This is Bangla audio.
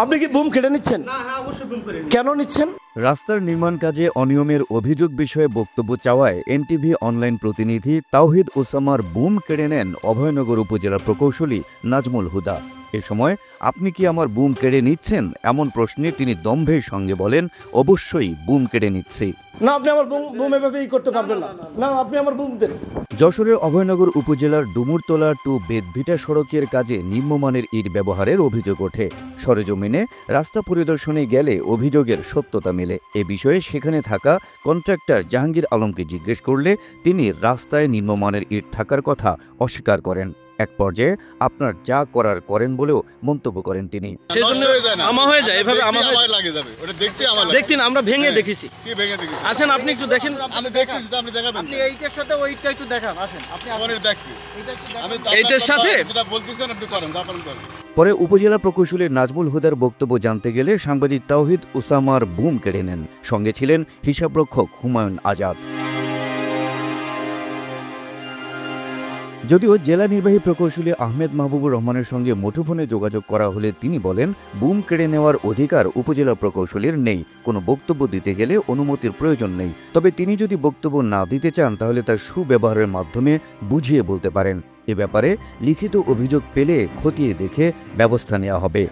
আপনি কি বুম কেটে নিচ্ছেন? না, হ্যাঁ অবশ্যই বুম করে। কেন নিচ্ছেন? রাস্তার নির্মাণ কাজে অনিয়মের অভিযোগ বিষয়ে বক্তব্য চাওয়ায় এনটিভি অনলাইন প্রতিনিধি তাওহিদ ওসামার বুম কেড়ে নেন অভয়নগর উপজেলা প্রকৌশলী নাজমুল হুদা। এ সময় আপনি কি আমার বুম কেড়ে নিচ্ছেন এমন প্রশ্নে তিনি দম্ভের সঙ্গে বলেন, অবশ্যই বুম কেড়ে নিচ্ছি। না, আপনি আমার বুম এভাবেই করতে পারবেন না। না, আপনি আমার বুম দেন। যশোরের অভয়নগর উপজেলার ডুমুরতলা টু বেদভিটা সড়কের কাজে নিম্নমানের ইট ব্যবহারের অভিযোগ ওঠে। সরেজমিনে রাস্তা পরিদর্শনে গেলে অভিযোগের সত্যতা মেলে। এ বিষয়ে সেখানে থাকা কন্ট্রাক্টর জাহাঙ্গীর আলমকে জিজ্ঞেস করলে তিনি রাস্তায় নিম্নমানের ইট থাকার কথা অস্বীকার করেন। এক পর্যায়ে আপনার যা করার করেন বলেও মন্তব্য করেন তিনি। দেখতে আমরা ভেঙে দেখেছি। আসেন আপনি একটু দেখেন। এইটার সাথে ওইটা একটু দেখান। আসেন আপনি এইটার সাথে পরে উপজেলা প্রকৌশলী নাজমুল হুদার বক্তব্য জানতে গেলে সাংবাদিক তাওহিদ ওসামার বুম কেড়ে নেন। সঙ্গে ছিলেন হিসাবরক্ষক হুমায়ুন আজাদ। যদিও জেলা নির্বাহী প্রকৌশলী আহমেদ মাহবুবুর রহমানের সঙ্গে মুঠোফোনে যোগাযোগ করা হলে তিনি বলেন, বুম কেড়ে নেওয়ার অধিকার উপজেলা প্রকৌশলীর নেই। কোনো বক্তব্য দিতে গেলে অনুমতির প্রয়োজন নেই। তবে তিনি যদি বক্তব্য না দিতে চান তাহলে তার সুব্যবহারের মাধ্যমে বুঝিয়ে বলতে পারেন। এ ব্যাপারে লিখিত অভিযোগ পেলে খতিয়ে দেখে ব্যবস্থা নেওয়া হবে।